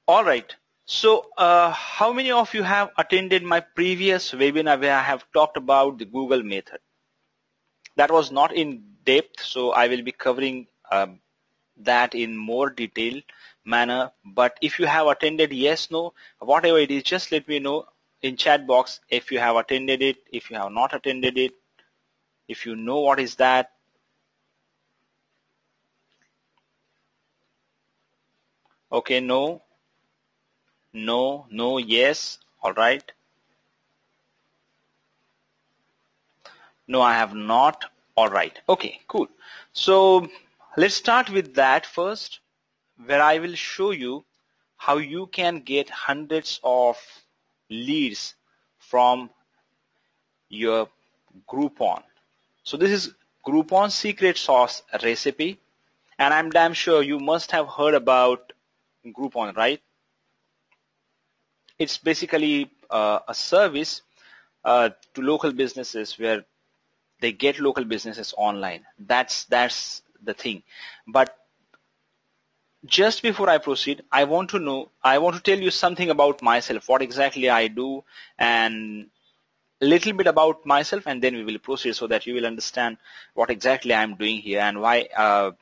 All right. So, how many of you have attended my previous webinar where I have talked about the Google method? That was not in depth, so I will be covering that in more detailed manner. But if you have attended, yes, no, whatever it is, just let me know in chat box if you have attended it, if you have not attended it, if you know what is that. Okay, no, no, no, yes. All right. No, I have not. All right. Okay, cool. So let's start with that first, where I will show you how you can get hundreds of leads from your Groupon. So this is Groupon secret sauce recipe, and I'm damn sure you must have heard about Groupon, right? It's basically a service to local businesses where they get local businesses online. That's the thing. But just before I proceed, I want to tell you something about myself, what exactly I do, and a little bit about myself, and then we will proceed so that you will understand what exactly I'm doing here and why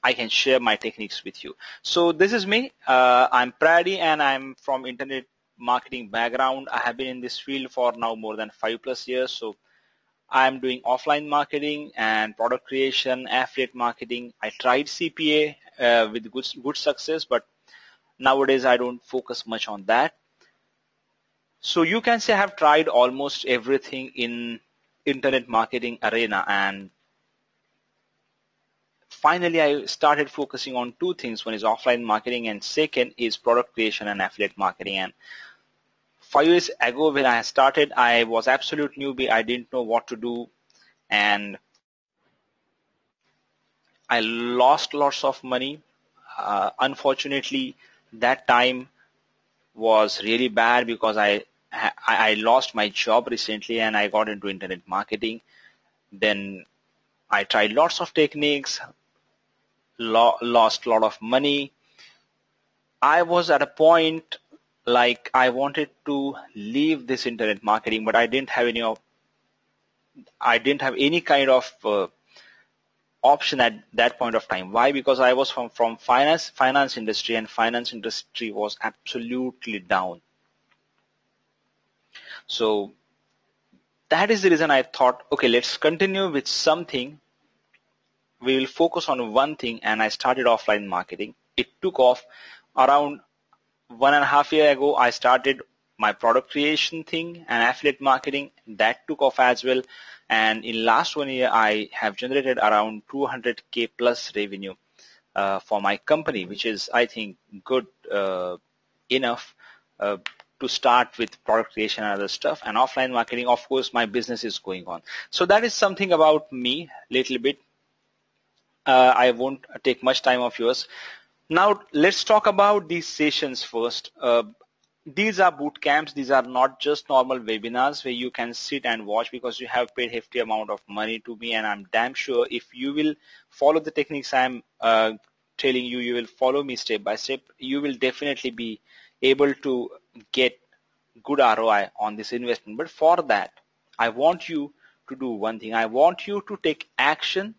I can share my techniques with you. So this is me. I'm Prady, and I'm from internet marketing background. I have been in this field for now more than 5+ years. So I'm doing offline marketing and product creation, affiliate marketing. I tried CPA with good success, but nowadays I don't focus much on that. So you can say I have tried almost everything in internet marketing arena, and finally I started focusing on two things. One is offline marketing, and second is product creation and affiliate marketing. And 5 years ago when I started, I was absolute newbie. I didn't know what to do, and I lost lots of money. Unfortunately, that time was really bad because I lost my job recently and I got into internet marketing. Then I tried lots of techniques, lost a lot of money. I was at a point like I wanted to leave this internet marketing, but I didn't have any kind of option at that point of time. Why? Because I was from finance industry, and finance industry was absolutely down. So that is the reason I thought, okay, let's continue with something. We will focus on one thing, and I started offline marketing. It took off. Around 1.5 years ago, I started my product creation thing and affiliate marketing. That took off as well. And in last 1 year, I have generated around 200K plus revenue for my company, which is, I think, good enough to start with product creation and other stuff. And offline marketing, of course, my business is going on. So that is something about me, little bit. I won't take much time of yours. Now let's talk about these sessions first. These are boot camps. These are not just normal webinars where you can sit and watch because you have paid hefty amount of money to me, and I'm damn sure if you will follow the techniques I'm telling you, you will follow me step by step, you will definitely be able to get good ROI on this investment. But for that, I want you to do one thing. I want you to take action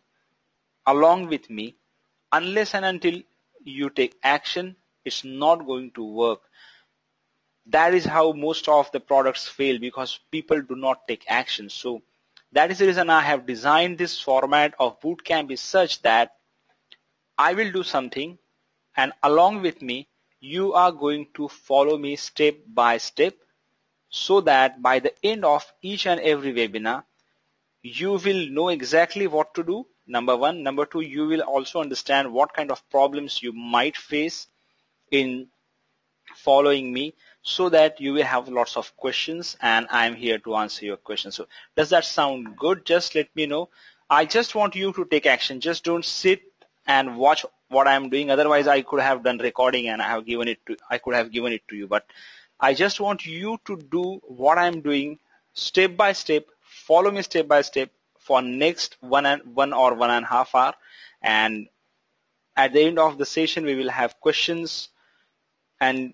along with me. Unless and until you take action, it's not going to work. That is how most of the products fail, because people do not take action. So that is the reason I have designed this format of bootcamp is such that I will do something, and along with me, you are going to follow me step by step, so that by the end of each and every webinar, you will know exactly what to do. Number one. Number two, you will also understand what kind of problems you might face in following me, so that you will have lots of questions, and I'm here to answer your questions. So does that sound good? Just let me know. I just want you to take action. Just don't sit and watch what I'm doing. Otherwise, I could have done recording and I could have given it to you. But I just want you to do what I'm doing step by step. Follow me step by step for next one or 1.5 hours. And at the end of the session, we will have questions. and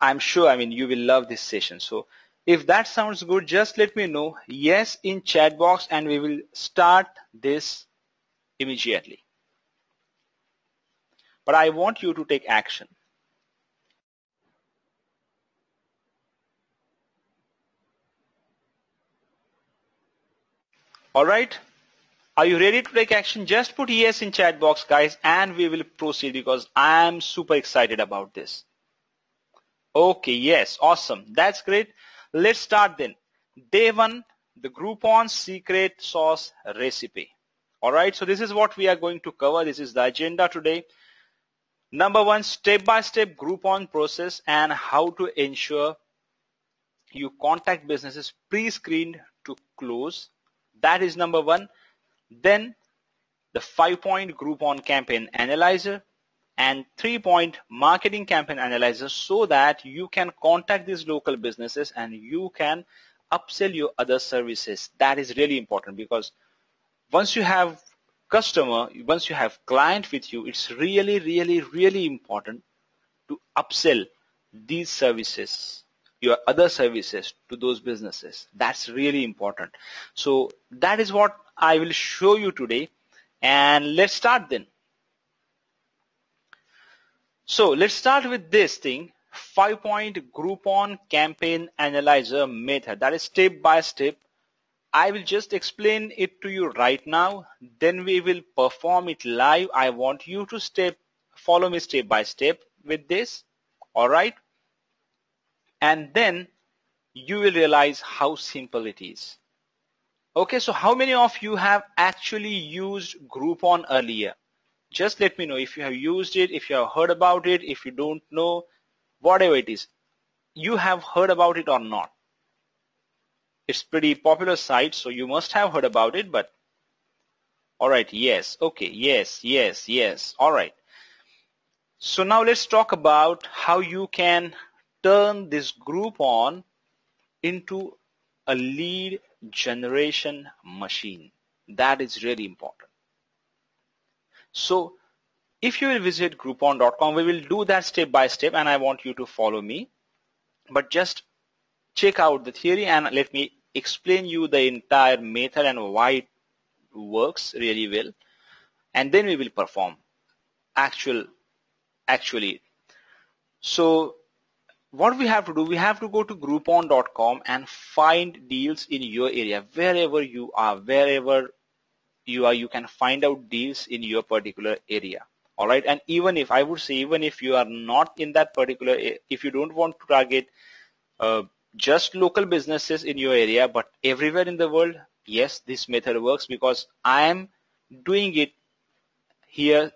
I'm sure, you will love this session. So if that sounds good, just let me know yes in chat box and we will start this immediately. But I want you to take action. All right. Are you ready to take action? Just put yes in chat box, guys, and we will proceed because I'm super excited about this. Okay, yes, awesome. That's great. Let's start then. Day one, the Groupon secret sauce recipe. All right, so this is what we are going to cover. This is the agenda today. Number one, step-by-step Groupon process and how to ensure you contact businesses pre-screened to close. That is number one. Then the 5-point Groupon campaign analyzer and 3-point marketing campaign analyzer so that you can contact these local businesses and you can upsell your other services. That is really important because once you have customer, once you have client with you, it's really, really, really important to upsell these services, your other services to those businesses. That's really important. So that is what I will show you today. And let's start then. So let's start with this thing, 5-point Groupon campaign analyzer method. That is step by step. I will just explain it to you right now. Then we will perform it live. I want you to follow me step by step with this. All right. And then you will realize how simple it is. Okay, so how many of you have actually used Groupon earlier? Just let me know if you have used it, if you have heard about it, if you don't know, whatever it is. You have heard about it or not? It's pretty popular site, so you must have heard about it, but all right, yes, okay, yes, yes, yes, all right. So now let's talk about how you can turn this Groupon into a lead generation machine. That is really important. So if you will visit Groupon.com, we will do that step by step and I want you to follow me. But just check out the theory and let me explain you the entire method and why it works really well. And then we will perform actually. So what we have to do, we have to go to Groupon.com and find deals in your area. Wherever you are, you can find out deals in your particular area. All right. And even if I would say, even if you are not in that particular, if you don't want to target just local businesses in your area, but everywhere in the world, yes, this method works because I am doing it here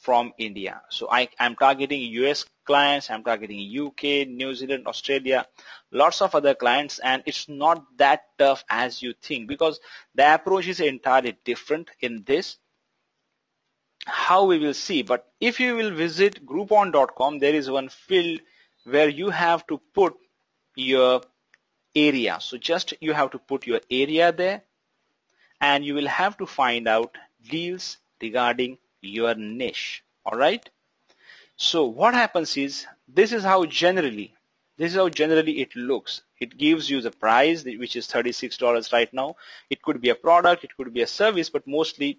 from India. So I'm targeting US clients, I'm targeting UK, New Zealand, Australia, lots of other clients, and it's not that tough as you think because the approach is entirely different in this. How we will see, but if you will visit Groupon.com, there is one field where you have to put your area. So just you have to put your area there and you will have to find out deals regarding your niche. All right. So what happens is this is how generally it looks. It gives you the price, which is $36 right now. It could be a product, it could be a service, but mostly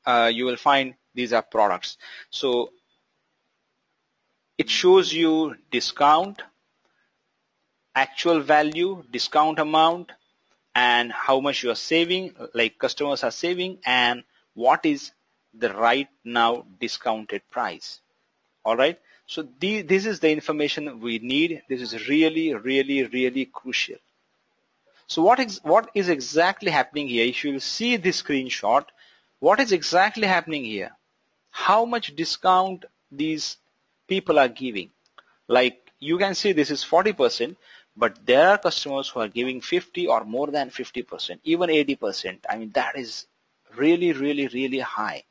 you will find these are products. So it shows you discount, actual value, discount amount, and how much you are saving, like customers are saving, and what is the right now discounted price. All right. So this is the information we need. This is really, really, really crucial. So what is exactly happening here? If you see this screenshot, what is exactly happening here? How much discount these people are giving? Like you can see this is 40%, but there are customers who are giving 50 or more than 50%, even 80%. I mean, that is really, really, really high.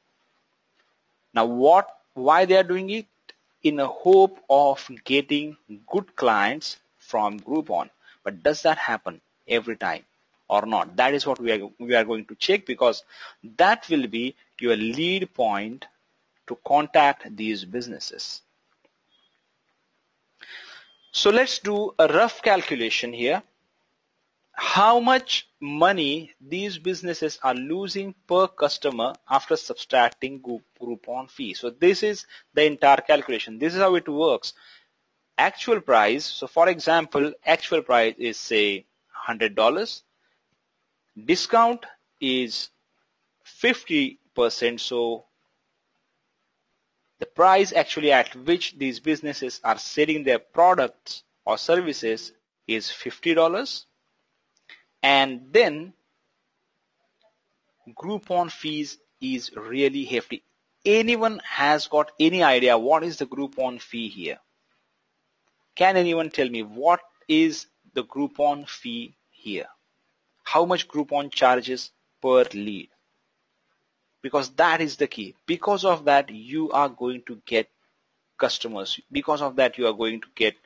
Now why they are doing it? In a hope of getting good clients from Groupon. But does that happen every time or not? That is what we are going to check because that will be your lead point to contact these businesses. So let's do a rough calculation here. How much money these businesses are losing per customer after subtracting Groupon fee. So this is the entire calculation. This is how it works. Actual price. So for example, actual price is say $100. Discount is 50%. So the price actually at which these businesses are selling their products or services is $50. And then Groupon fees is really hefty. Anyone has got any idea what is the Groupon fee here? Can anyone tell me what is the Groupon fee here? How much Groupon charges per lead? Because that is the key. Because of that, you are going to get customers. Because of that, you are going to get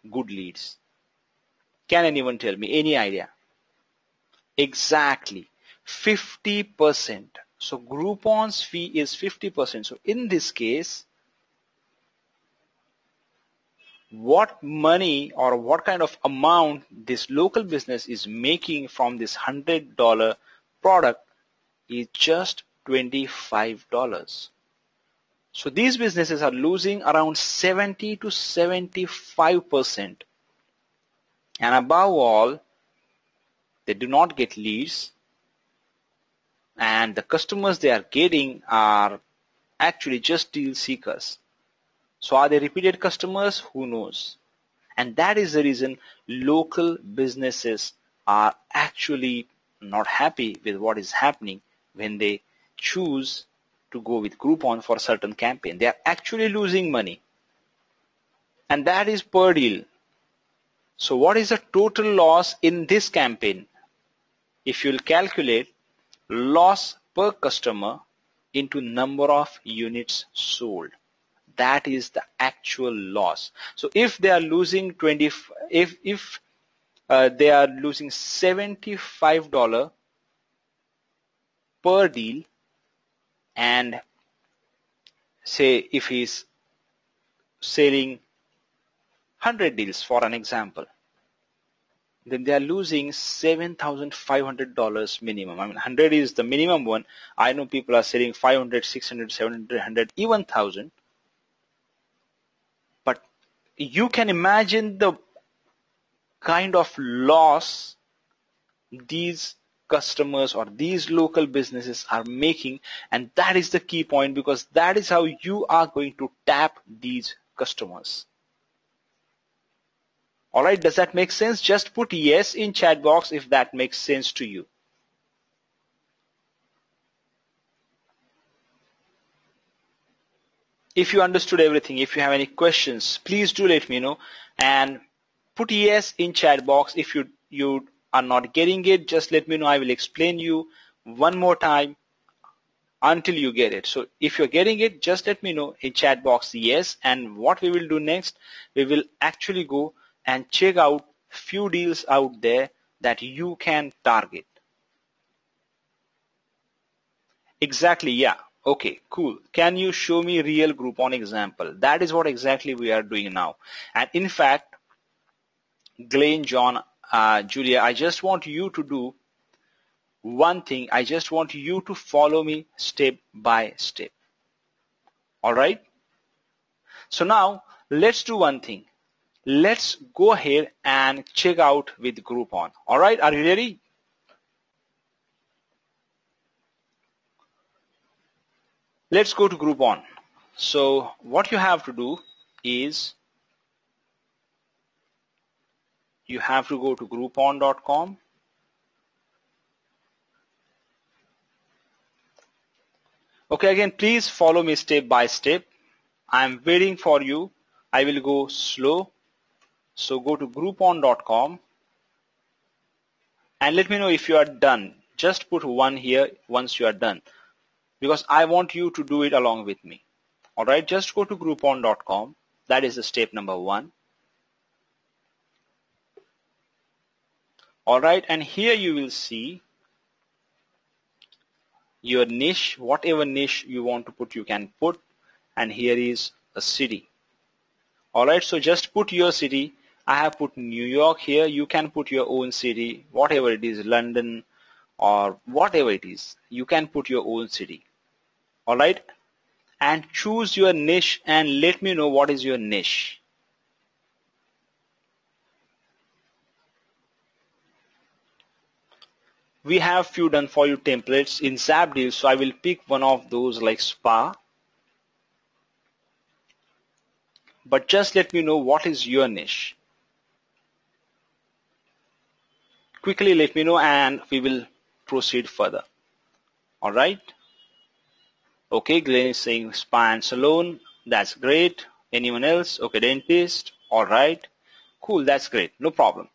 good leads. Can anyone tell me? Any idea? Exactly. 50%. So Groupon's fee is 50%. So in this case, what money or what kind of amount this local business is making from this $100 product is just $25. So these businesses are losing around 70 to 75%. And above all, they do not get leads, and the customers they are getting are actually just deal seekers. So are they repeated customers? Who knows? And that is the reason local businesses are actually not happy with what is happening when they choose to go with Groupon for a certain campaign. They are actually losing money. And that is per deal. So what is the total loss in this campaign? If you'll calculate loss per customer into number of units sold, that is the actual loss. So if they are losing if they are losing $75 per deal, and say if he's selling 100 deals for an example, then they are losing $7,500 minimum. I mean, 100 is the minimum one. I know people are selling 500, 600, 700, 100, even 1,000. But you can imagine the kind of loss these customers or these local businesses are making, and that is the key point, because that is how you are going to tap these customers. All right, does that make sense? Just put yes in chat box if that makes sense to you. If you understood everything, if you have any questions, please do let me know, and put yes in chat box. If you are not getting it, just let me know. I will explain you one more time until you get it. So if you're getting it, just let me know in chat box yes. And what we will do next, we will actually go and check out few deals out there that you can target. Exactly, yeah. Okay, cool. Can you show me real Groupon example? That is what exactly we are doing now. And in fact, Glenn, John, Julia, I just want you to do one thing. I just want you to follow me step by step. All right? So now let's do one thing. Let's go ahead and check out with Groupon. All right, are you ready? Let's go to Groupon. So what you have to do is you have to go to Groupon.com. Okay, again, please follow me step by step. I'm waiting for you. I will go slow. So go to Groupon.com and let me know if you are done. Just put 1 here once you are done, because I want you to do it along with me. All right, just go to Groupon.com. That is the step number 1. All right, and here you will see your niche, whatever niche you want to put, you can put. And here is a city. All right, so just put your city. I have put New York here. You can put your own city, whatever it is, London or whatever it is. You can put your own city. All right. And choose your niche and let me know what is your niche. We have few done for you templates in Zapdeal, so I will pick one of those like spa. But just let me know what is your niche. Quickly let me know and we will proceed further. All right. Okay, Glenn is saying spa and salon. That's great. Anyone else? Okay, dentist. All right. Cool, that's great. No problem.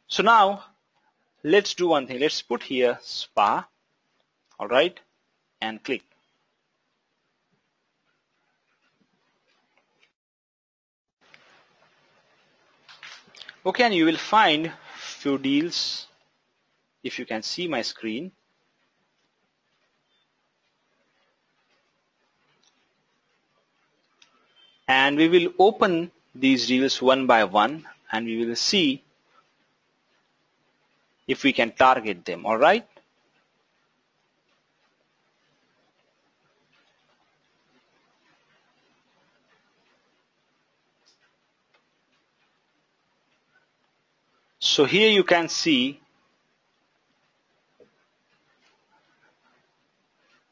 So now let's do one thing. Let's put here spa. All right. And click. Okay, and you will find few deals. If you can see my screen. And we will open these deals one by one and we will see if we can target them. All right. So here you can see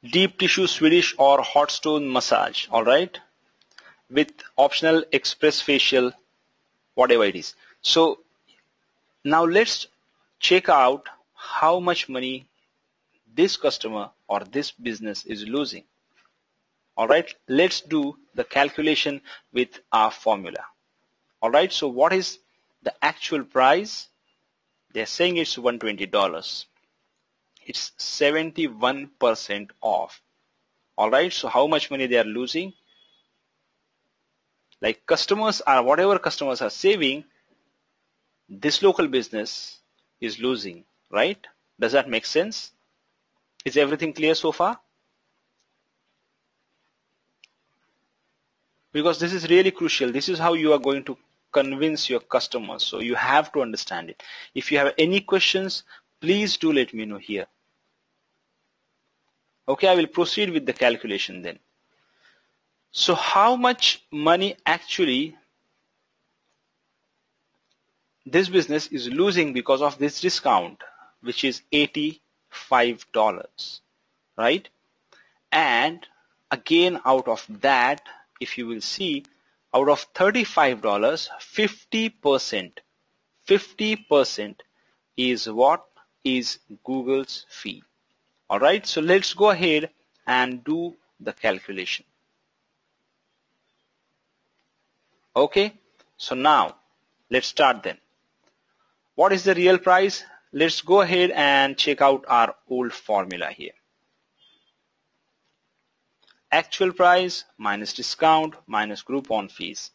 deep tissue Swedish or hot stone massage. All right. With optional express facial, whatever it is. So now let's check out how much money this customer or this business is losing. All right, let's do the calculation with our formula. All right, so what is the actual price? They're saying it's $120. It's 71% off. All right, so how much money they are losing? Like customers are, whatever customers are saving, this local business is losing, right? Does that make sense? Is everything clear so far? Because this is really crucial. This is how you are going to convince your customers. So you have to understand it. If you have any questions, please do let me know here. Okay, I will proceed with the calculation then. So how much money actually this business is losing because of this discount, which is $85, right? And again, out of that, if you will see, out of $35, 50% is what is Google's fee. All right, so let's go ahead and do the calculation. Okay, so now let's start then. What is the real price? Let's go ahead and check out our old formula here. Actual price minus discount minus Groupon fees.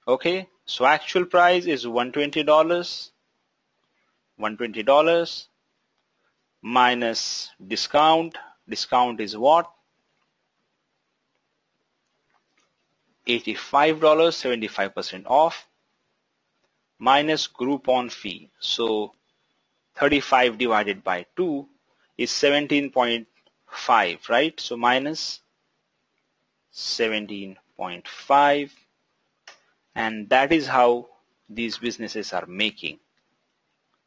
Okay, so actual price is $120. $120 minus discount. Discount is what? $85, 75% off, minus Groupon fee. So 35 divided by 2 is 17.5, right? So minus 17.5, and that is how these businesses are making.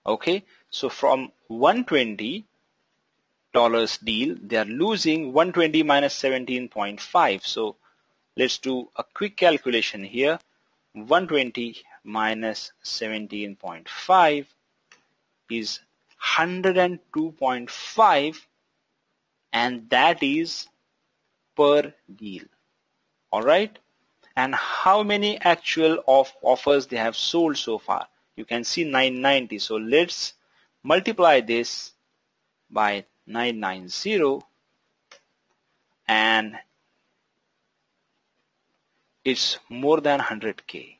Okay, so from $120 deal, they are losing 120 minus 17.5. So let's do a quick calculation here. 120 minus 17.5 is 102.5, and that is per deal. All right. And how many actual offers they have sold so far? You can see 990. So let's multiply this by 990, and it's more than 100K,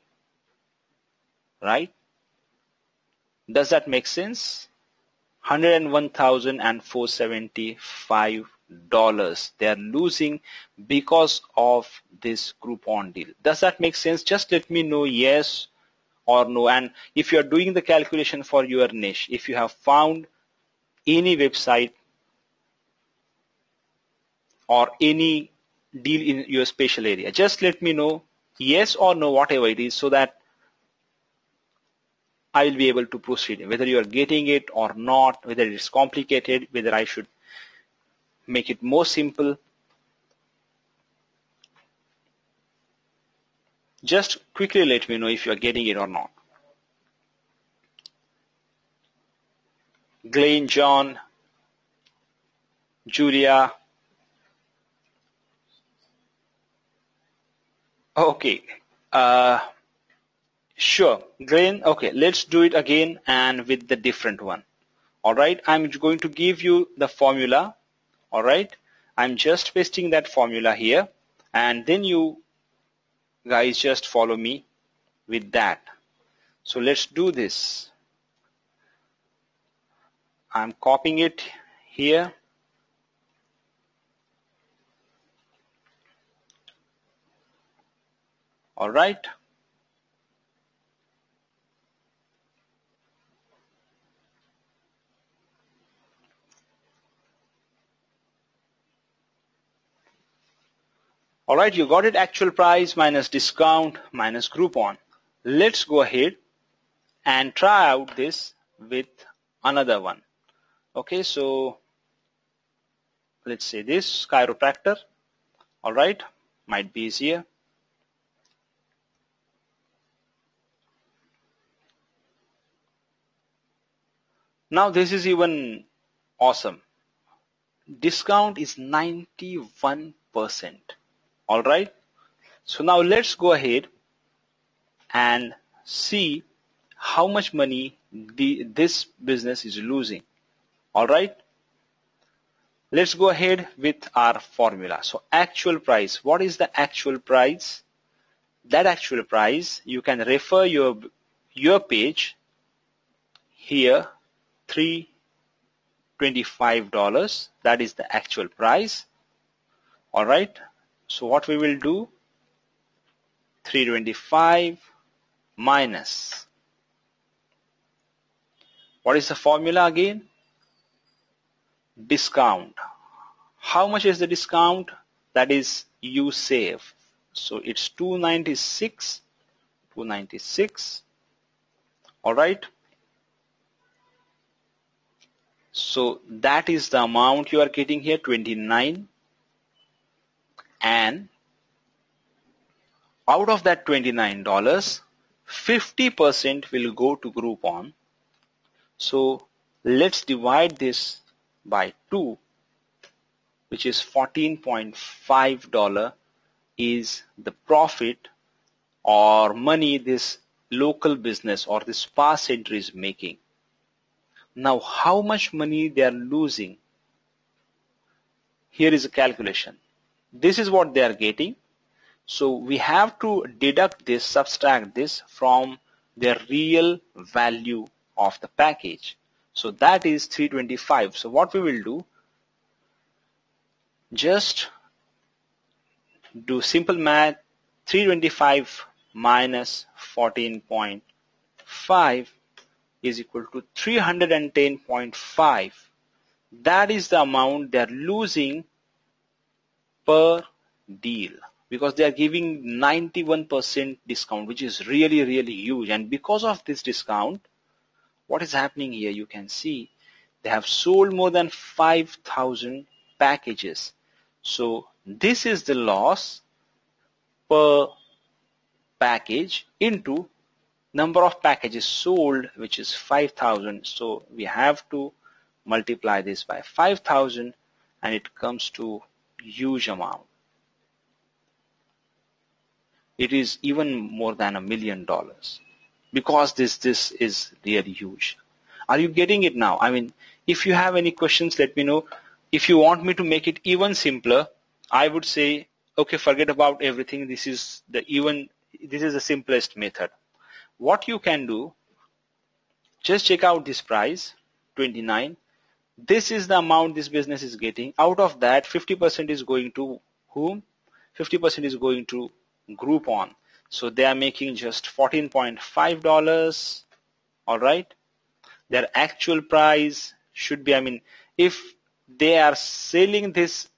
right? Does that make sense? 101,475 They are losing because of this Groupon deal. Does that make sense? Just let me know yes or no. And if you are doing the calculation for your niche, if you have found any website or any deal in your special area, just let me know yes or no, whatever it is, so that I will be able to proceed, whether you are getting it or not, whether it is complicated, whether I should make it more simple. Just quickly let me know if you are getting it or not. Glenn, John, Julia. Okay. Sure. Glenn, okay, let's do it again and with the different one. All right. I'm going to give you the formula. All right. I'm just pasting that formula here, and then you guys just follow me with that. So let's do this. I'm copying it here. All right. All right, you got it. Actual price minus discount minus Groupon. Let's go ahead and try out this with another one. Okay, so let's say this chiropractor. All right, might be easier. Now this is even awesome. Discount is 91%. All right. So now let's go ahead and see how much money this business is losing. All right. Let's go ahead with our formula. So actual price. What is the actual price? That actual price, you can refer your page here, $325. That is the actual price. All right. So what we will do, 325 minus, what is the formula again? Discount. How much is the discount? That is you save. So it's 296. All right. So that is the amount you are getting here, 29. And out of that $29, 50% will go to Groupon. So let's divide this by 2, which is $14.5 is the profit or money this local business or this spa center is making. Now, how much money they are losing? Here is a calculation. This is what they are getting. So we have to deduct this, subtract this from their real value of the package. So that is 325. So what we will do, just do simple math. 325 minus 14.5 is equal to 310.5. That is the amount they are losing per deal, because they are giving 91% discount, which is really, really huge. And because of this discount, what is happening here, you can see they have sold more than 5,000 packages. So this is the loss per package into number of packages sold, which is 5,000. So we have to multiply this by 5,000 and it comes to huge amount. It is even more than $1 million, because this is really huge. Are you getting it now? I mean, if you have any questions, let me know. If you want me to make it even simpler, I would say, okay, forget about everything. This is the simplest method. What you can do, just check out this price, 29, This is the amount this business is getting. Out of that, 50% is going to whom? 50% is going to Groupon. So they are making just $14.5. All right. Their actual price should be, I mean, if they are selling this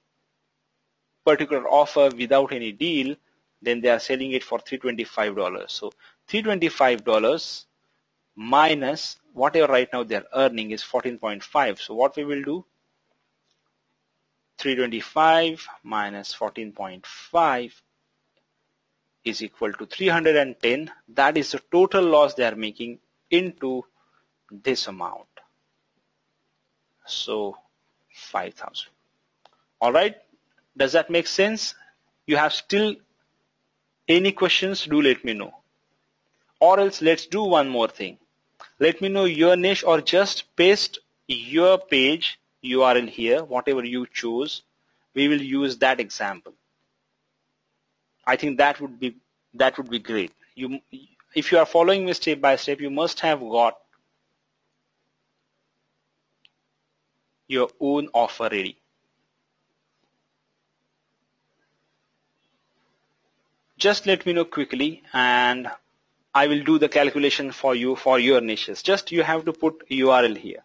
particular offer without any deal, then they are selling it for $325. So $325 minus whatever right now they're earning is 14.5. So what we will do, 325 minus 14.5 is equal to 310. That is the total loss they are making into this amount. So 5,000. All right. Does that make sense? You have still any questions? Do let me know. Or else let's do one more thing. Let me know your niche, or just paste your page URL here, whatever you choose. We will use that example. I think that would be great. If you are following me step by step, you must have got your own offer ready. Just let me know quickly and I will do the calculation for you for your niches. Just you have to put URL here.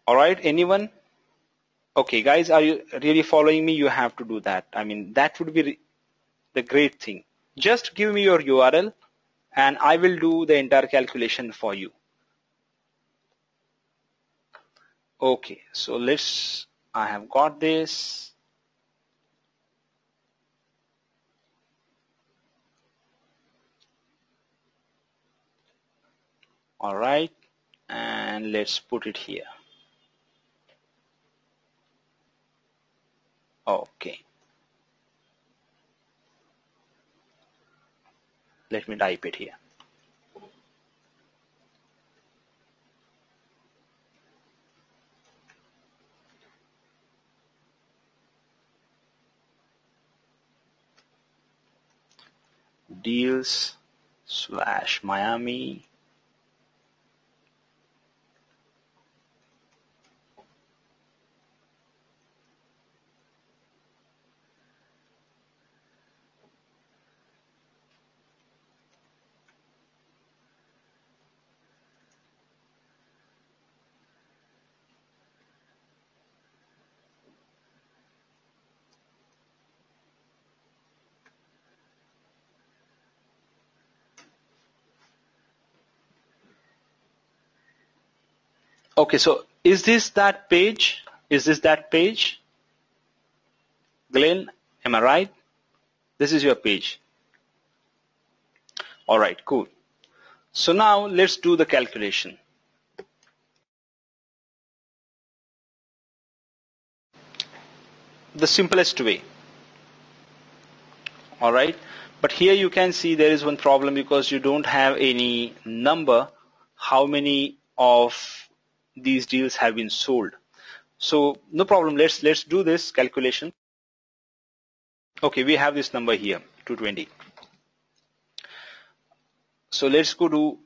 All right, anyone? Okay, guys, are you really following me? You have to do that. I mean, that would be the great thing. Just give me your URL and I will do the entire calculation for you. Okay, so I have got this. All right, and let's put it here. Okay. Let me type it here. Deals/Miami. Okay, so is this that page? Is this that page? Glenn, am I right? This is your page. All right, cool. So now let's do the calculation. The simplest way. All right, but here you can see there is one problem because you don't have any number how many of these deals have been sold. So no problem, let's do this calculation. Okay, we have this number here, 220. So let's go to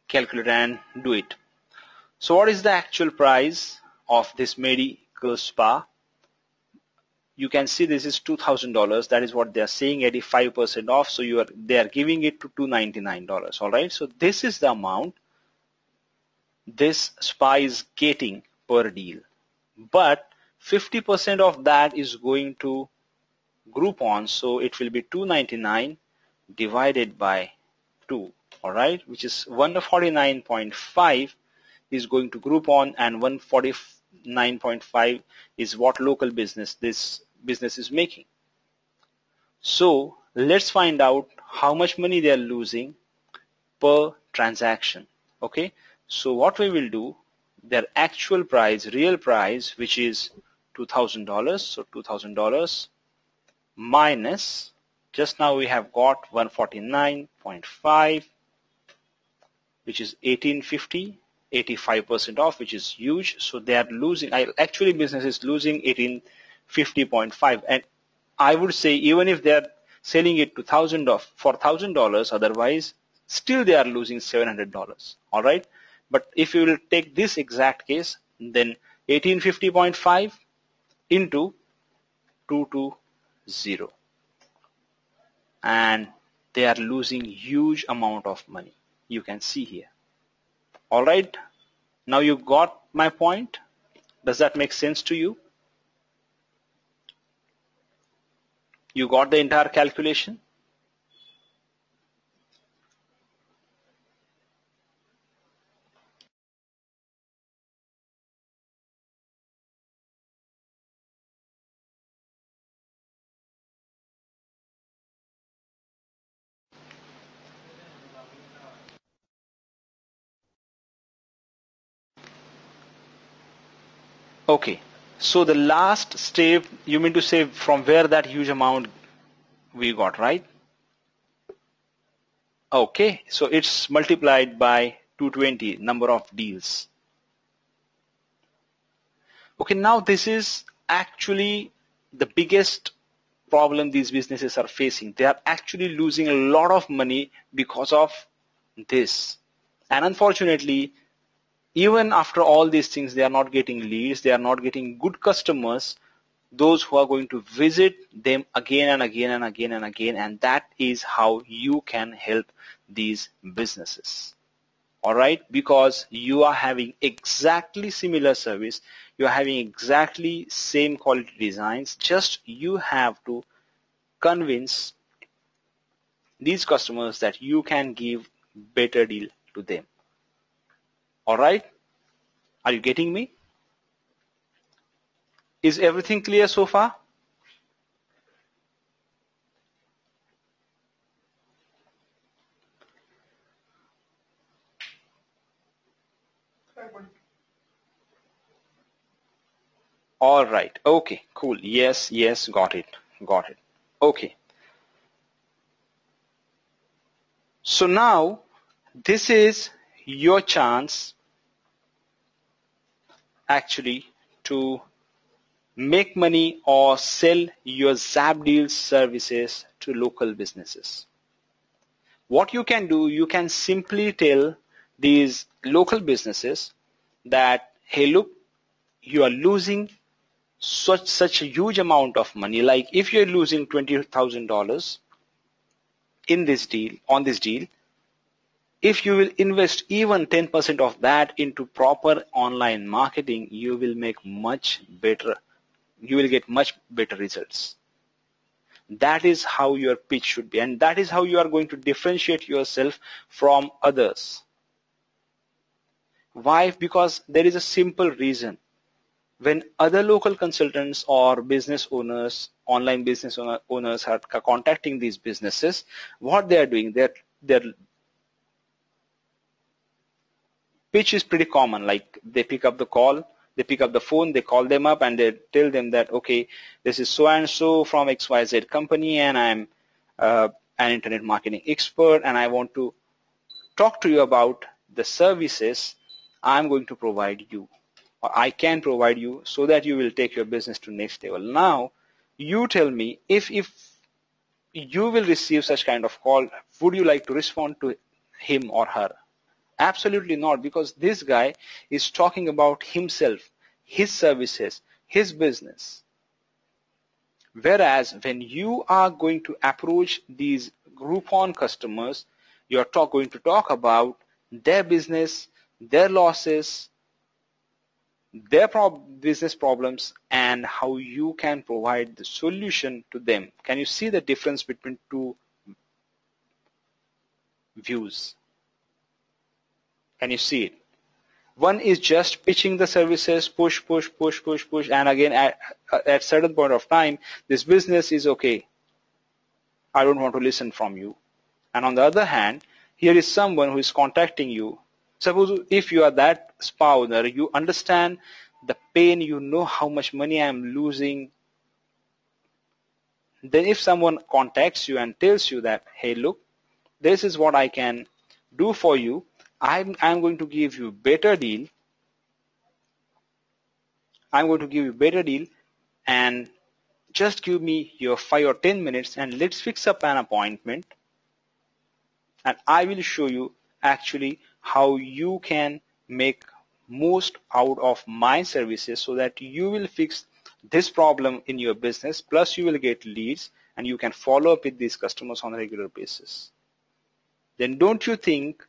calculate and do it. So what is the actual price of this medical spa? You can see this is $2,000. That is what they are saying, 85% off. So they are giving it to $299. All right. So this is the amount this spa is getting per deal, but 50% of that is going to Groupon. So it will be $299 divided by 2. All right, which is 149.5 is going to Groupon and 149.5 is what local business this business is making. So let's find out how much money they are losing per transaction. Okay, so what we will do, their actual price, real price, which is $2,000. So $2,000 minus, just now we have got 149.5, which is 1850, 85% off, which is huge. So they are losing, actually business is losing 1850.5. And I would say even if they are selling it to for $1,000, otherwise still they are losing $700. All right. But if you will take this exact case, then 1850.5 into 220, and they are losing huge amount of money. You can see here. All right. Now you got my point. Does that make sense to you? You got the entire calculation? Okay. So the last step, you mean to say from where that huge amount we got, right? Okay. So it's multiplied by 220 number of deals. Okay. Now this is actually the biggest problem these businesses are facing. They are actually losing a lot of money because of this. And unfortunately, even after all these things, they are not getting leads, they are not getting good customers, those who are going to visit them again and again and again and again, and that is how you can help these businesses. All right, because you are having exactly similar service, you are having exactly same quality designs, just you have to convince these customers that you can give better deal to them. All right, are you getting me? Is everything clear so far? All right. Okay, cool. Yes, yes, got it. Got it. Okay. So now this is your chance actually to make money or sell your Zapdeal services to local businesses. What you can do, you can simply tell these local businesses that, hey, look, you are losing such a huge amount of money. Like if you're losing $20,000 in this deal, on this deal, if you will invest even 10% of that into proper online marketing, you will make much better, you will get much better results. That is how your pitch should be, and that is how you are going to differentiate yourself from others. Why? Because there is a simple reason. When other local consultants or business owners, online business owners are contacting these businesses, what they are doing, their pitch is pretty common. Like they pick up the call, they pick up the phone, they call them up and they tell them that, okay, this is so and so from XYZ company, and I'm an internet marketing expert, and I want to talk to you about the services I'm going to provide you, or I can provide you, so that you will take your business to next level. Now, you tell me, if you will receive such kind of call, would you like to respond to him or her? Absolutely not, because this guy is talking about himself, his services, his business. Whereas when you are going to approach these Groupon customers, you're going to talk about their business, their losses, their business problems, and how you can provide the solution to them. Can you see the difference between two views? Can you see it? One is just pitching the services, push, push, push, push, push, and again at certain point of time, this business is okay. I don't want to listen from you. And on the other hand, here is someone who is contacting you. Suppose if you are that spa owner, you understand the pain, you know how much money I am losing. Then if someone contacts you and tells you that, hey, look, this is what I can do for you. I'm going to give you better deal. I'm going to give you better deal, and just give me your 5 or 10 minutes and let's fix up an appointment and I will show you actually how you can make most out of my services so that you will fix this problem in your business, plus you will get leads and you can follow up with these customers on a regular basis. Then don't you think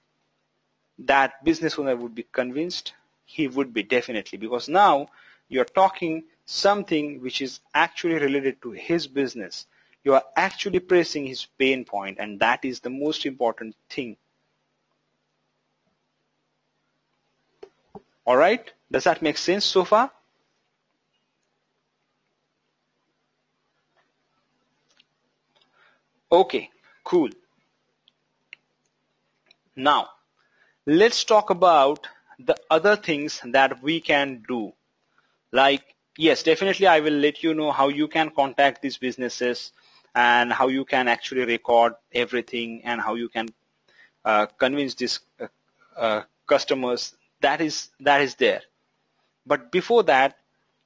that business owner would be convinced? He would be, definitely, because now you're talking something which is actually related to his business. You are actually pressing his pain point, and that is the most important thing. All right? Does that make sense so far? Okay, cool. Now, let's talk about the other things that we can do. Like, yes, definitely I will let you know how you can contact these businesses and how you can actually record everything and how you can convince these customers. That is there. But before that,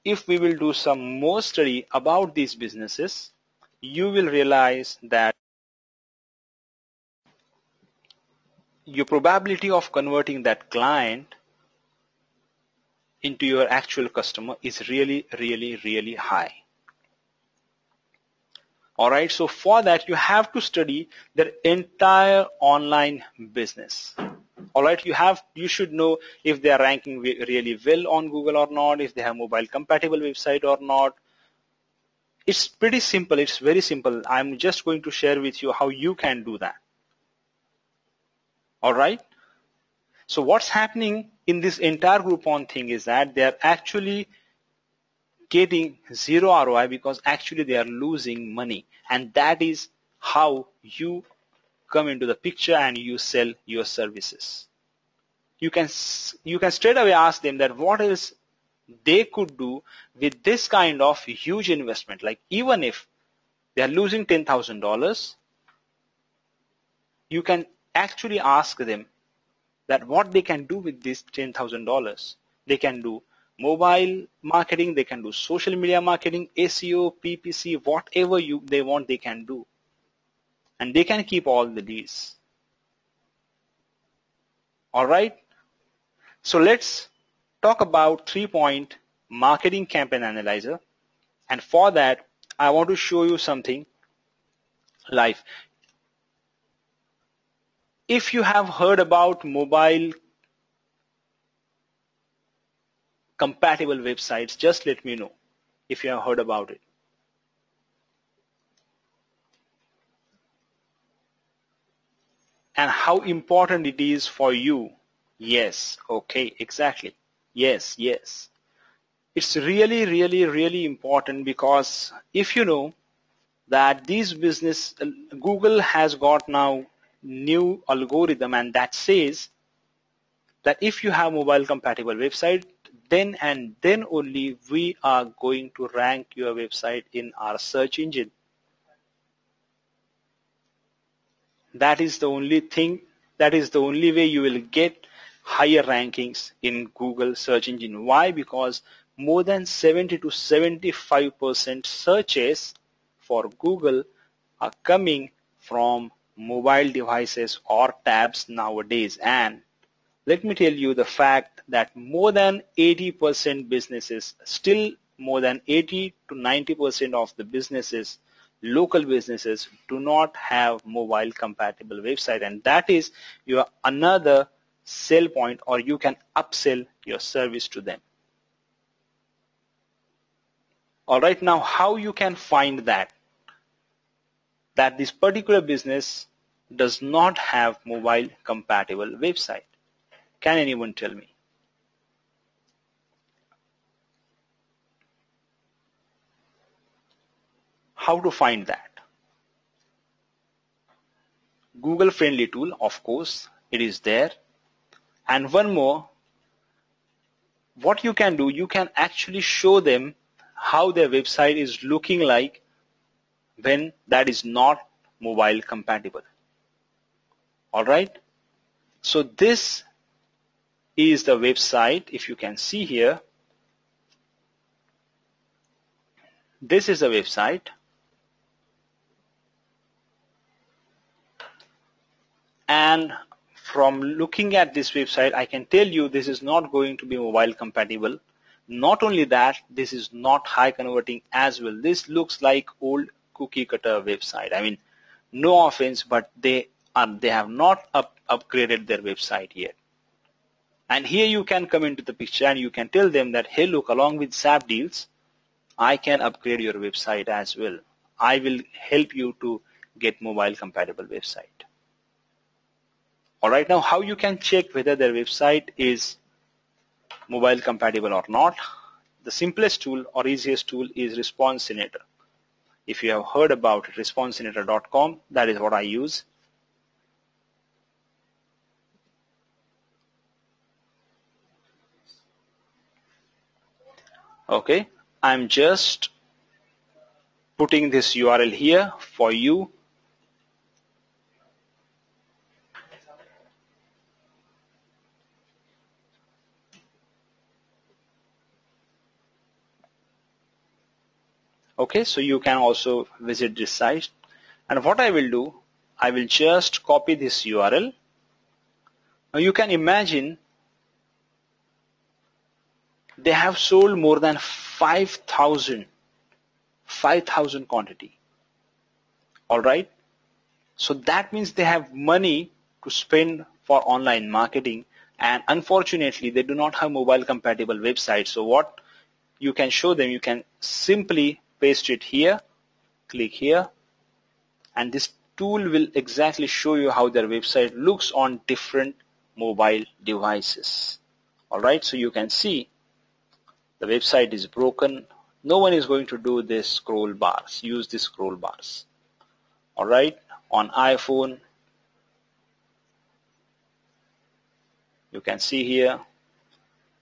if we will do some more study about these businesses, you will realize that your probability of converting that client into your actual customer is really, really, really high. All right, so for that, you have to study their entire online business. All right, you should know if they are ranking really well on Google or not, if they have mobile compatible website or not. It's pretty simple. It's very simple. I'm just going to share with you how you can do that. All right. So what's happening in this entire Groupon thing is that they're actually getting zero ROI because actually they are losing money. And that is how you come into the picture and you sell your services. You can straight away ask them that what else they could do with this kind of huge investment. Like even if they are losing $10,000, you can actually ask them that what they can do with this $10,000. They can do mobile marketing, they can do social media marketing, SEO, PPC, whatever they want, they can do. And they can keep all the leads. All right. So let's talk about 3-point marketing campaign analyzer. And for that, I want to show you something live. If you have heard about mobile compatible websites, just let me know if you have heard about it. And how important it is for you. Yes, okay, exactly. Yes. It's really, really, really important because if you know that these Google has got now new algorithm and that says that if you have mobile compatible website, then and then only we are going to rank your website in our search engine. That is the only thing, that is the only way you will get higher rankings in Google search engine. Why? Because more than 70 to 75% searches for Google are coming from mobile devices or tabs nowadays. And let me tell you the fact that more than 80% businesses, still more than 80 to 90% of the businesses, local businesses, do not have mobile compatible website, and that is your another sell point, or you can upsell your service to them. All right, now how you can find that this particular business does not have mobile compatible website? Can anyone tell me? How to find that? Google friendly tool, of course, it is there. And one more, what you can do, you can actually show them how their website is looking like when that is not mobile compatible. All right. So this is the website. If you can see here, this is the website. And from looking at this website, I can tell you this is not going to be mobile compatible. Not only that, this is not high converting as well. This looks like old cookie cutter website. I mean, no offense, but they have not upgraded their website yet. And here you can come into the picture and you can tell them that, hey, look, along with SAP deals, I can upgrade your website as well. I will help you to get mobile compatible website. All right, now how you can check whether their website is mobile compatible or not? The simplest tool or easiest tool is Responsinator. If you have heard about it, responsinator.com, that is what I use. Okay, I'm just putting this URL here for you. Okay, so you can also visit this site. And what I will do, I will just copy this URL. Now you can imagine they have sold more than 5,000 quantity. All right. So that means they have money to spend for online marketing, and unfortunately they do not have mobile compatible website. So what you can show them, you can simply paste it here, click here, and this tool will exactly show you how their website looks on different mobile devices. All right, so you can see the website is broken. No one is going to do this scroll bars, use these scroll bars. All right, on iPhone, you can see here,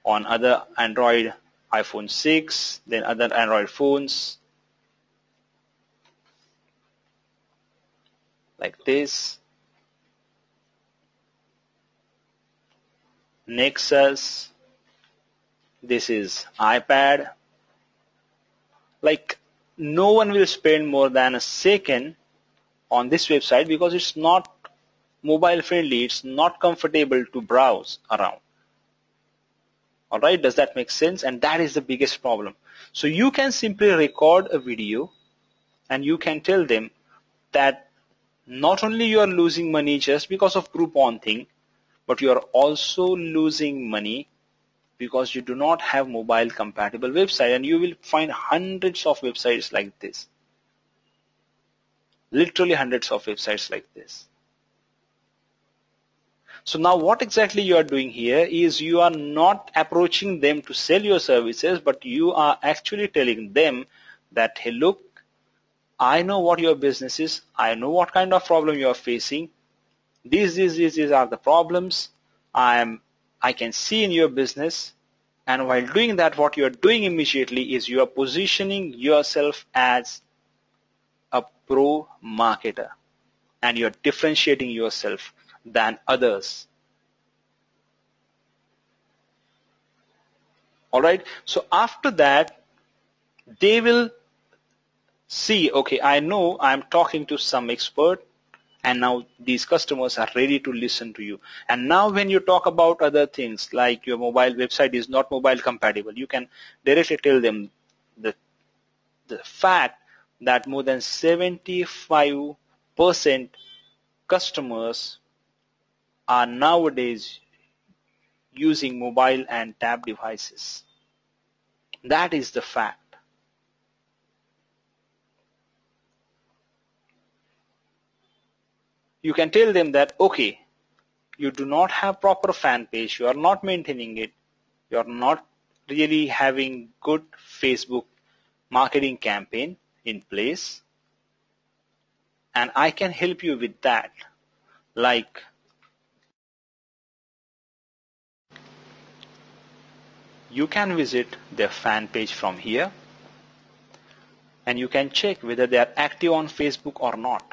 on other Android, iPhone 6, then other Android phones, like this, Nexus, this is iPad. Like, no one will spend more than a second on this website because it's not mobile friendly, it's not comfortable to browse around. All right, does that make sense? And that is the biggest problem. So you can simply record a video and you can tell them that not only you are losing money just because of Groupon thing, but you are also losing money because you do not have mobile compatible website, and you will find hundreds of websites like this. Literally hundreds of websites like this. So now what exactly you are doing here is you are not approaching them to sell your services, but you are actually telling them that, hey, look, I know what your business is. I know what kind of problem you are facing. These are the problems I can see in your business. And while doing that, what you are doing immediately is you are positioning yourself as a pro marketer, and you are differentiating yourself than others. All right. So after that, they will see, okay, I know I'm talking to some expert, and now these customers are ready to listen to you. And now when you talk about other things like your mobile website is not mobile compatible, you can directly tell them the fact that more than 75% customers are nowadays using mobile and tab devices. That is the fact. You can tell them that, okay, you do not have proper fan page, you are not maintaining it, you are not really having good Facebook marketing campaign in place, and I can help you with that. Like, you can visit their fan page from here, and you can check whether they are active on Facebook or not.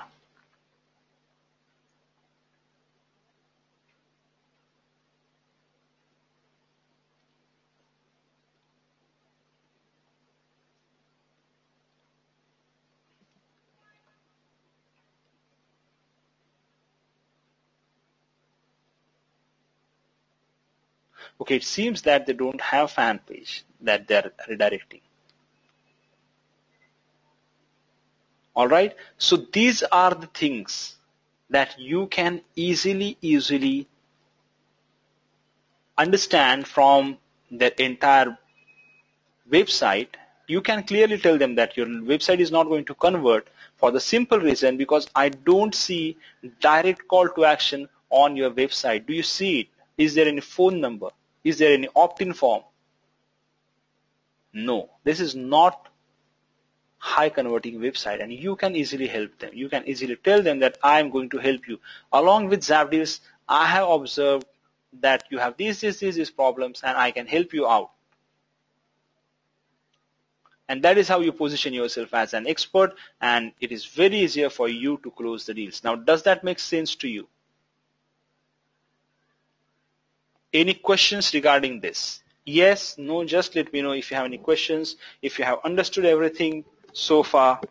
okay, it seems that they don't have fan page that they're redirecting. All right. So these are the things that you can easily understand from the entire website. You can clearly tell them that your website is not going to convert for the simple reason because I don't see direct call to action on your website. Do you see it? Is there any phone number? Is there any opt-in form? No, this is not high converting website, and you can easily help them. You can easily tell them that I am going to help you. Along with Zapdeals, I have observed that you have these problems and I can help you out. And that is how you position yourself as an expert, and it is very easier for you to close the deals. Now, does that make sense to you? Any questions regarding this? Yes, no, just let me know if you have any questions, if you have understood everything so far.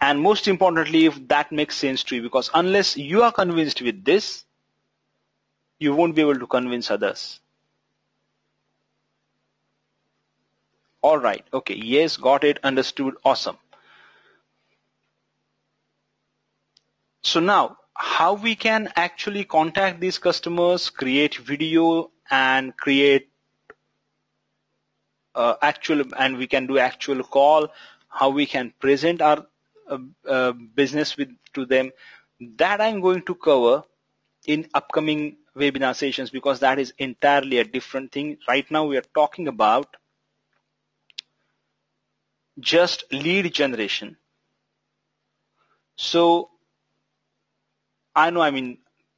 And most importantly, if that makes sense to you, because unless you are convinced with this, you won't be able to convince others. All right. Okay. Yes, got it. Understood. Awesome. So now, how we can actually contact these customers, create video, and create and we can do actual call, how we can present our business to them, that I'm going to cover in upcoming webinar sessions, because that is entirely a different thing. Right now we are talking about just lead generation. So I know,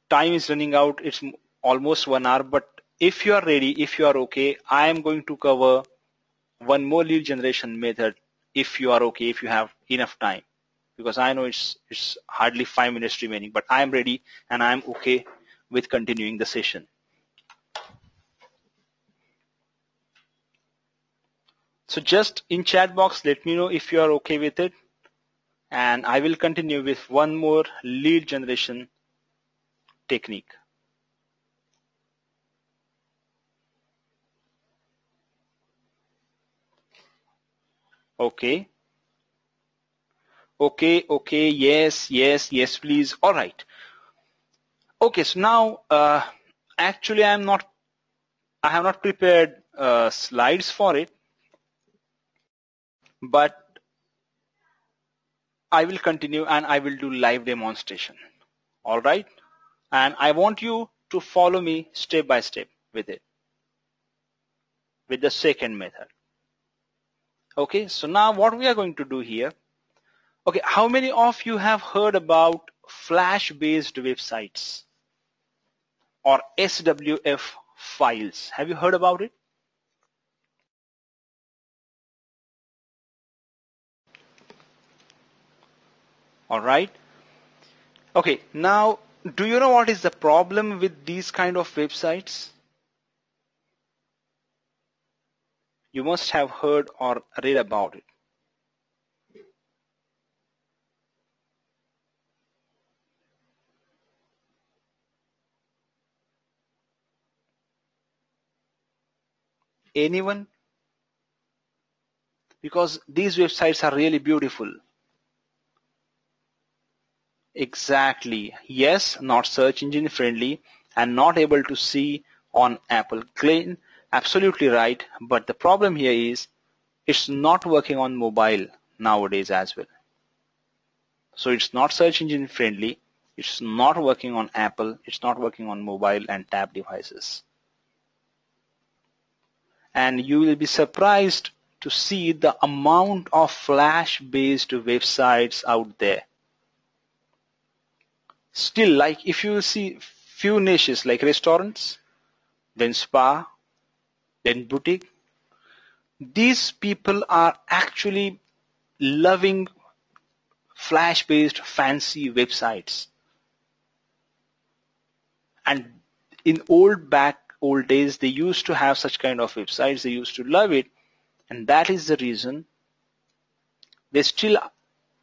time is running out. It's almost 1 hour, but if you are ready, if you are okay, I am going to cover one more lead generation method if you are okay, if you have enough time, because I know it's hardly 5 minutes remaining, but I am ready and I am okay with continuing the session. So just in chat box, let me know if you are okay with it, and I will continue with one more lead generation technique. Okay. Okay, yes, please. All right. Okay, so now actually I have not prepared slides for it, but I will continue and I will do live demonstration. All right. And I want you to follow me step by step with it, with the second method. Okay, so now what we are going to do here. Okay, how many of you have heard about Flash-based websites or SWF files? Have you heard about it? All right. Okay, now do you know what is the problem with these kind of websites? You must have heard or read about it. Anyone? Because these websites are really beautiful. Exactly. Yes, not search engine friendly and not able to see on Apple. Clean, absolutely right. But the problem here is it's not working on mobile nowadays as well. So it's not search engine friendly. It's not working on Apple. It's not working on mobile and tab devices. And you will be surprised to see the amount of Flash-based websites out there. Still, like if you see few niches like restaurants, then spa, then boutique, these people are actually loving Flash-based fancy websites. And in old days, they used to have such kind of websites. They used to love it. And that is the reason they still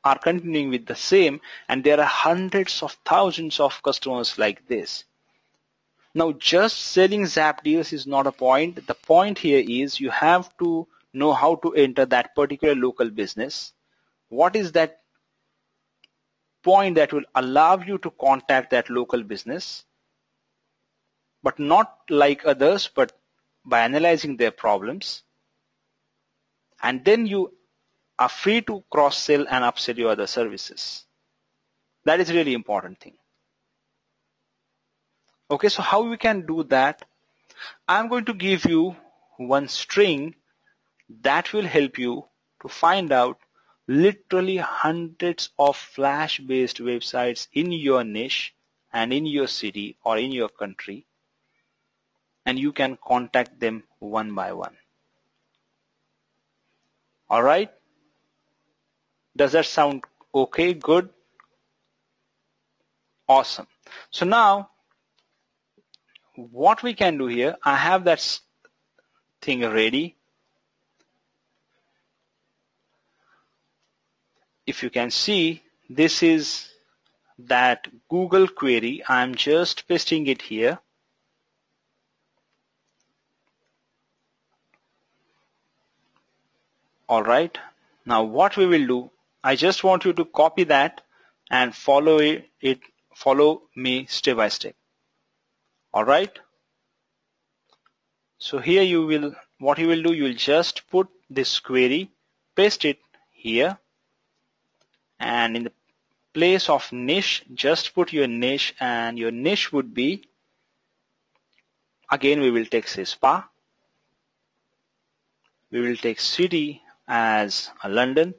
are continuing with the same, and there are hundreds of thousands of customers like this. Now, just selling Zap deals is not a point. The point here is you have to know how to enter that particular local business. What is that point that will allow you to contact that local business, but not like others, but by analyzing their problems. And then you are free to cross-sell and upsell your other services. That is really important thing. Okay, so how we can do that? I'm going to give you one string that will help you to find out literally hundreds of flash-based websites in your niche and in your city or in your country, and you can contact them one by one. All right? Does that sound okay? Good? Awesome. So now, what we can do here, I have that thing ready. If you can see, this is that Google query. I'm just pasting it here. All right. Now what we will do, I just want you to copy that and follow me step by step. All right. So here what you will do, you will just put this query, paste it here, and in the place of niche, just put your niche, and your niche would be, again we will take say spa. We will take city as London.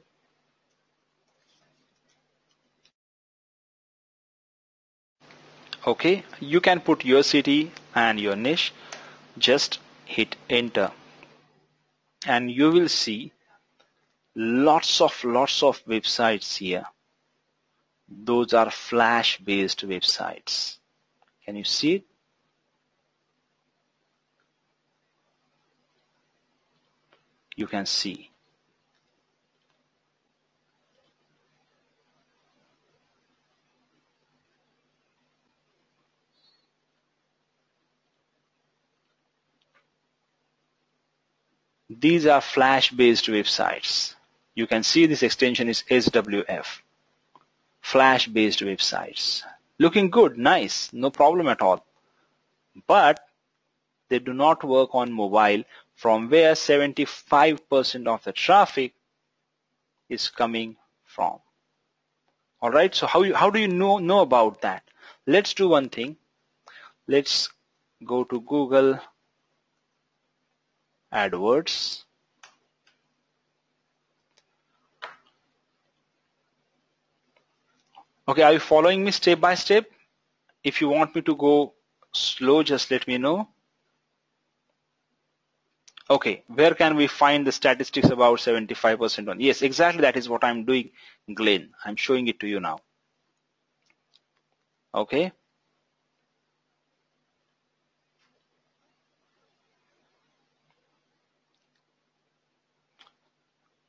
Okay, you can put your city and your niche, just hit enter, and you will see lots of websites here. Those are flash based websites. Can you see it? You can see. These are flash based websites. You can see this extension is SWF. Flash based websites. Looking good, nice, no problem at all. But they do not work on mobile, from where 75% of the traffic is coming from. All right, so how do you know about that? Let's do one thing. Let's go to Google AdWords. Okay, are you following me step by step? If you want me to go slow, just let me know. Okay, where can we find the statistics about 75% on? Yes, exactly, that is what I'm doing, Glenn. I'm showing it to you now. Okay.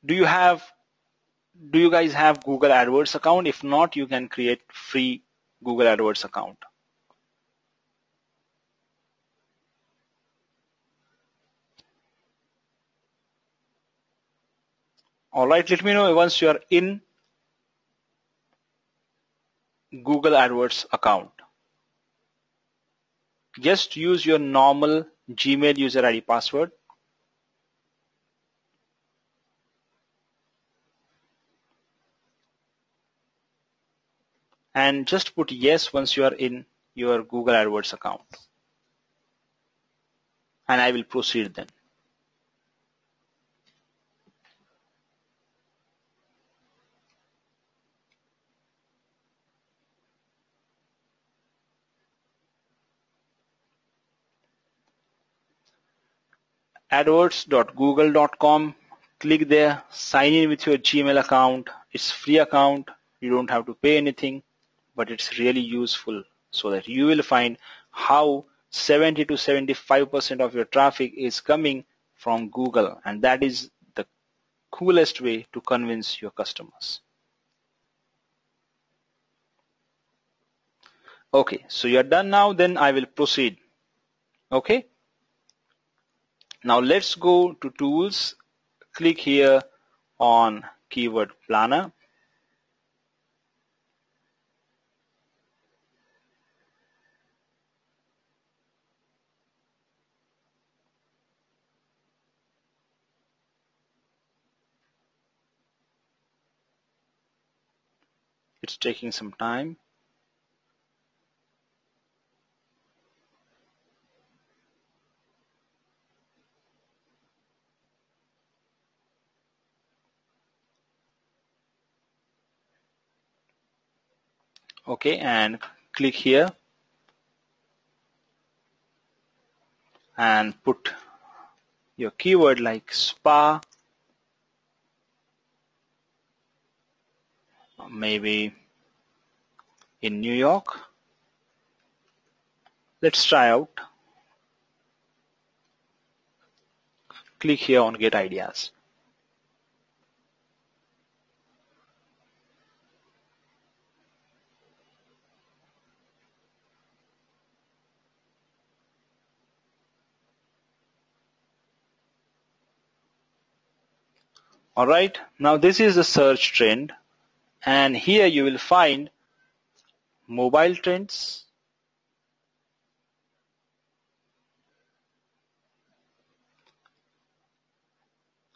Do you guys have Google AdWords account? If not, you can create free Google AdWords account. All right, let me know once you are in Google AdWords account. Just use your normal Gmail user ID password. And just put yes once you are in your Google AdWords account. And I will proceed then. adwords.google.com. Click there, sign in with your Gmail account. It's free account. You don't have to pay anything, but it's really useful so that you will find how 70 to 75% of your traffic is coming from Google, and that is the coolest way to convince your customers. Okay, so you're done now, then I will proceed. Okay, now let's go to tools. Click here on keyword planner. It's taking some time. Okay, and click here and put your keyword like spa, maybe in New York. Let's try out. Click here on get ideas. Alright, now this is the search trend, and here you will find mobile trends.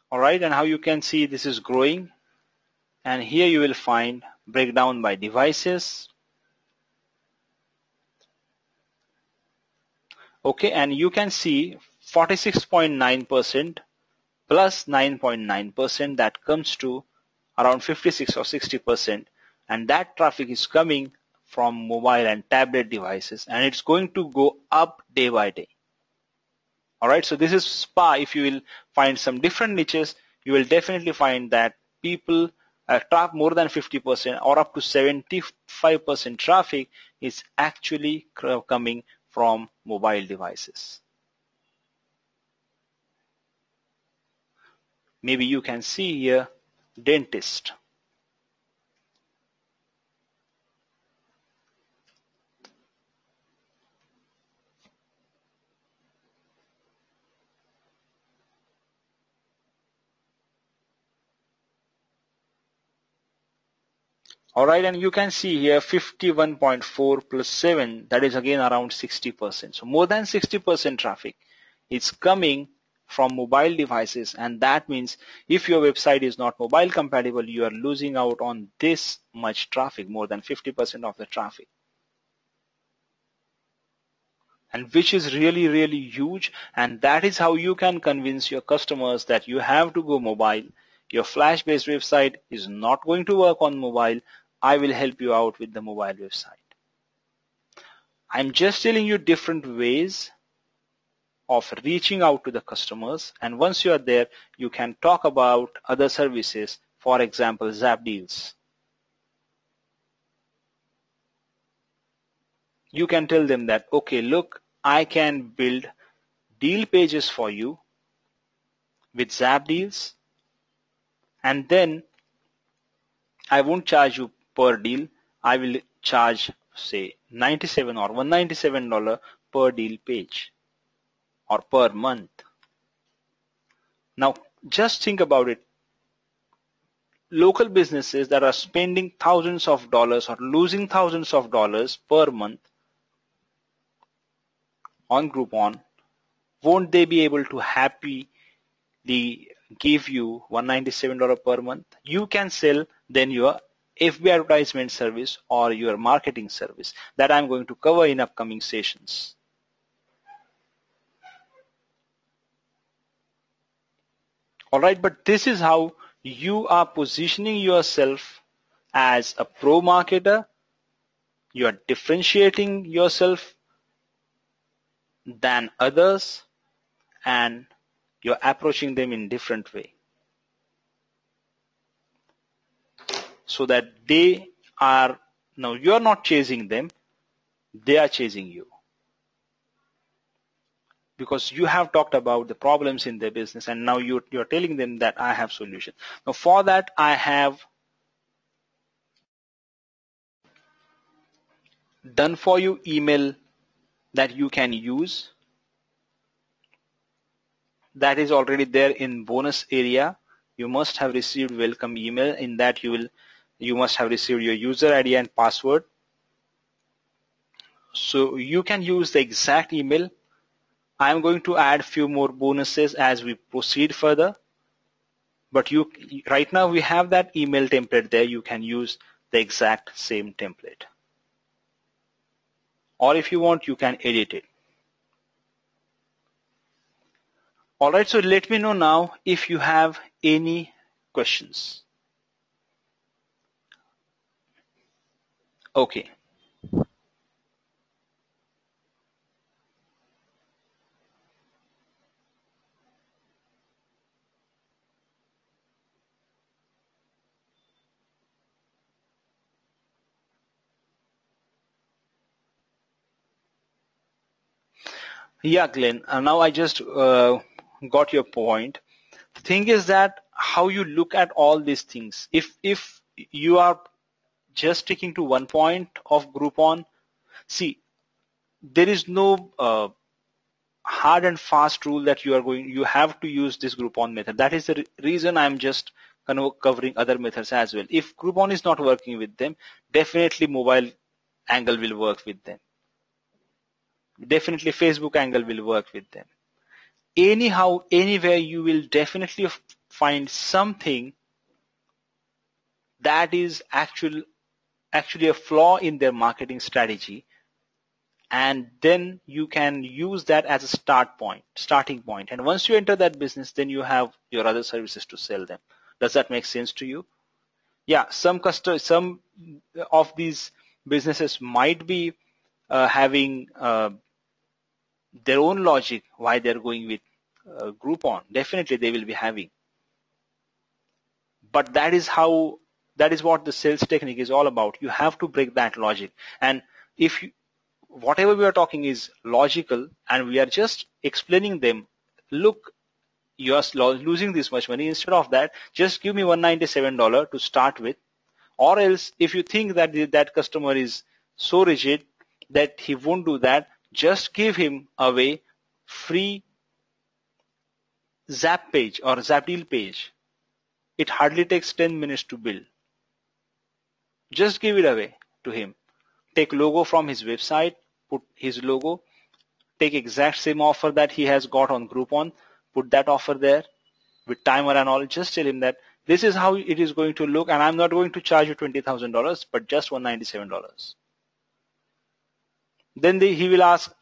Alright, and how you can see this is growing, and here you will find breakdown by devices. Okay, and you can see 46.9% plus 9.9%, that comes to around 56 or 60%, and that traffic is coming from mobile and tablet devices, and it's going to go up day by day. Alright, so this is spa. If you will find some different niches, you will definitely find that people track more than 50% or up to 75% traffic is actually coming from mobile devices. Maybe you can see here dentist. Alright, and you can see here 51.4 plus 7, that is again around 60%. So more than 60% traffic is coming from mobile devices, and that means if your website is not mobile compatible, you are losing out on this much traffic, more than 50% of the traffic. And which is really, really huge, and that is how you can convince your customers that you have to go mobile. Your flash-based website is not going to work on mobile. I will help you out with the mobile website. I'm just telling you different ways of reaching out to the customers, and once you are there, you can talk about other services, for example, Zap Deals. You can tell them that, okay, look, I can build deal pages for you with Zap Deals, and then I won't charge you per deal. I will charge, say, $97 or $197 per deal page or per month. Now, just think about it. Local businesses that are spending thousands of dollars or losing thousands of dollars per month on Groupon, won't they be able to happily give you $197 per month? You can sell then your FB advertisement service or your marketing service that I'm going to cover in upcoming sessions. Alright, but this is how you are positioning yourself as a pro marketer. You are differentiating yourself than others, and you're approaching them in different way so that they are, now you're not chasing them, they are chasing you, because you have talked about the problems in their business, and now you're telling them that I have solution. Now for that, I have done for you email that you can use. That is already there in bonus area. You must have received welcome email. In that you must have received your user ID and password. So you can use the exact email. I'm going to add few more bonuses as we proceed further. But right now we have that email template there. You can use the exact same template. Or if you want, you can edit it. Alright, so let me know now if you have any questions. Okay. Yeah, Glenn. Now I just got your point. The thing is that how you look at all these things. If you are just sticking to one point of Groupon, see, there is no hard and fast rule that you have to use this Groupon method. That is the reason I'm just kind of covering other methods as well. If Groupon is not working with them, definitely mobile angle will work with them. Definitely Facebook angle will work with them. Anyhow, anywhere you will definitely find something that is actually a flaw in their marketing strategy, and then you can use that as a starting point. And once you enter that business, then you have your other services to sell them. Does that make sense to you? Yeah, some of these businesses might be having their own logic why they're going with Groupon. Definitely they will be having. But that is what the sales technique is all about. You have to break that logic. And if whatever we are talking is logical and we are just explaining them, look, you are losing this much money. Instead of that, just give me $197 to start with. Or else, if you think that that customer is so rigid that he won't do that, just give him away free Zap page or Zapdeal page. It hardly takes 10 minutes to build. Just give it away to him. Take logo from his website, put his logo, take exact same offer that he has got on Groupon, put that offer there with timer and all. Just tell him that this is how it is going to look, and I'm not going to charge you $20,000, but just $197. Then he will ask,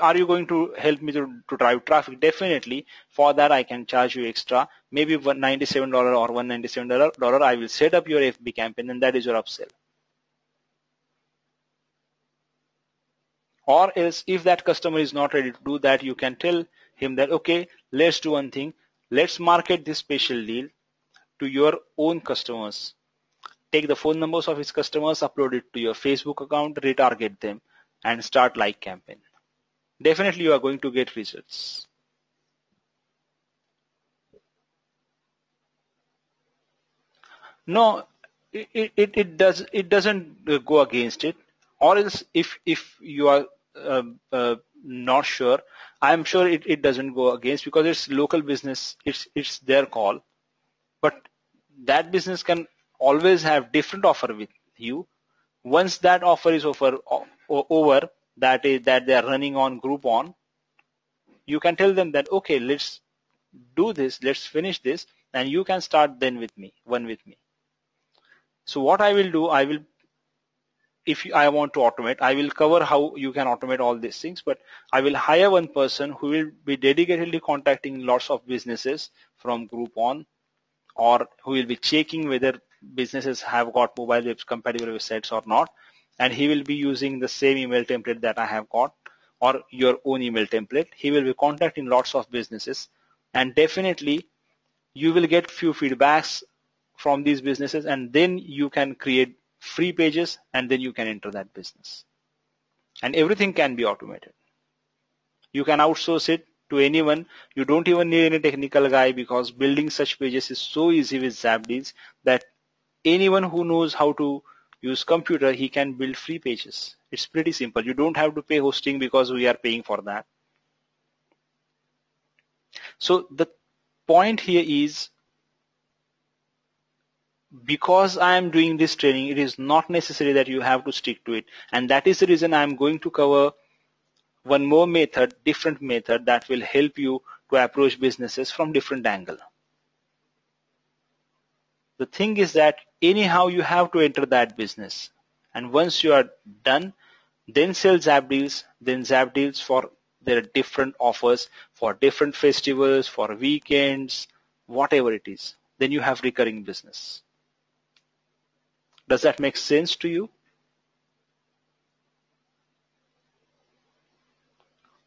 are you going to help me to drive traffic? Definitely. For that, I can charge you extra, maybe $97 or $197. I will set up your FB campaign, and that is your upsell. Or else, if that customer is not ready to do that, you can tell him that, okay, let's do one thing. Let's market this special deal to your own customers. Take the phone numbers of his customers, upload it to your Facebook account, retarget them, and start like campaign. Definitely you are going to get results. No, it doesn't go against it. Or else if you are not sure, I'm sure it doesn't go against, because it's local business, it's their call. But that business can always have different offer with you. Once that offer is over, that they are running on Groupon, you can tell them that, okay, let's do this, let's finish this, and you can start then with me. So what I will do, if I want to automate, I will cover how you can automate all these things, but I will hire one person who will be dedicatedly contacting lots of businesses from Groupon, or who will be checking whether businesses have got mobile compatible websites or not, and he will be using the same email template that I have got, or your own email template. He will be contacting lots of businesses, and definitely you will get few feedbacks from these businesses, and then you can create free pages, and then you can enter that business. And everything can be automated. You can outsource it to anyone. You don't even need any technical guy, because building such pages is so easy with Zapdeals that anyone who knows how to use computer, he can build free pages. It's pretty simple. You don't have to pay hosting because we are paying for that. So the point here is, because I am doing this training, it is not necessary that you have to stick to it. And that is the reason I am going to cover one more method, different method that will help you to approach businesses from different angle. The thing is that anyhow you have to enter that business. And once you are done, then sell Zap deals, then Zap deals for their different offers, for different festivals, for weekends, whatever it is. Then you have recurring business. Does that make sense to you?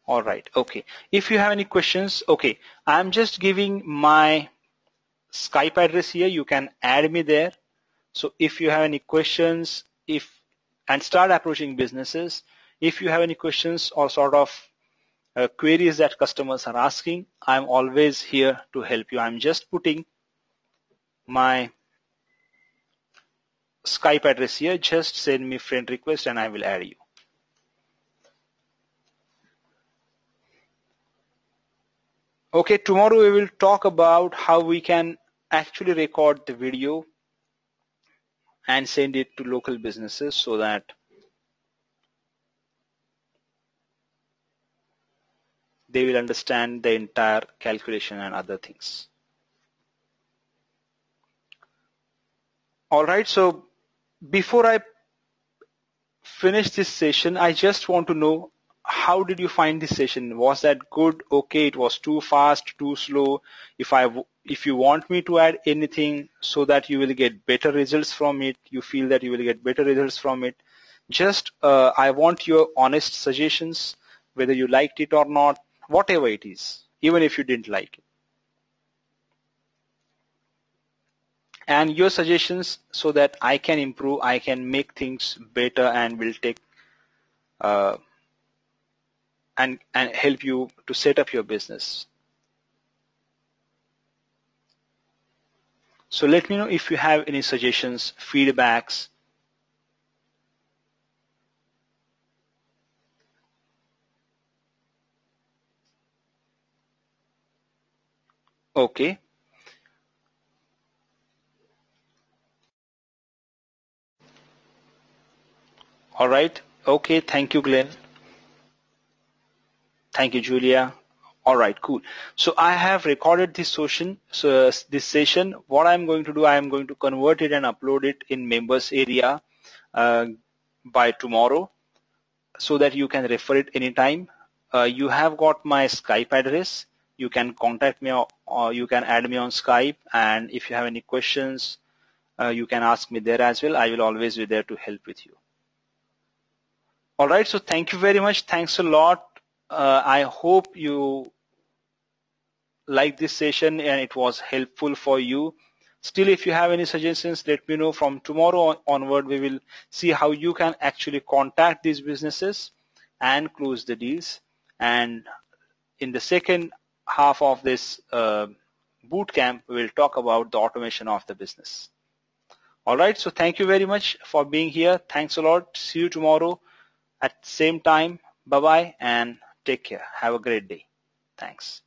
All right. Okay. If you have any questions, okay, I'm just giving my Skype address here. You can add me there. So if you have any questions, and start approaching businesses, if you have any questions or sort of queries that customers are asking, I'm always here to help you. I'm just putting my Skype address here. Just send me friend request and I will add you. Okay, tomorrow we will talk about how we can actually record the video and send it to local businesses so that they will understand the entire calculation and other things. All right, so before I finish this session, I just want to know, how did you find this session? Was that good? Okay, it was too fast, too slow. If you want me to add anything so that you will get better results from it, you feel that you will get better results from it, just I want your honest suggestions, whether you liked it or not, whatever it is, even if you didn't like it. And your suggestions so that I can improve, I can make things better and will take and help you to set up your business. So let me know if you have any suggestions, feedbacks. Okay. All right. Okay. Thank you, Glenn. Thank you, Julia. All right, cool. So I have recorded this session. So this session, what I'm going to do, I'm going to convert it and upload it in members area by tomorrow, so that you can refer it anytime. You have got my Skype address. You can contact me or you can add me on Skype. And if you have any questions, you can ask me there as well. I will always be there to help with you. All right, so thank you very much. Thanks a lot. I hope you like this session and it was helpful for you. Still, if you have any suggestions, let me know. From tomorrow onward, we will see how you can actually contact these businesses and close the deals. And in the second half of this boot camp, we will talk about the automation of the business. All right, so thank you very much for being here. Thanks a lot. See you tomorrow at the same time. Bye-bye and take care. Have a great day. Thanks.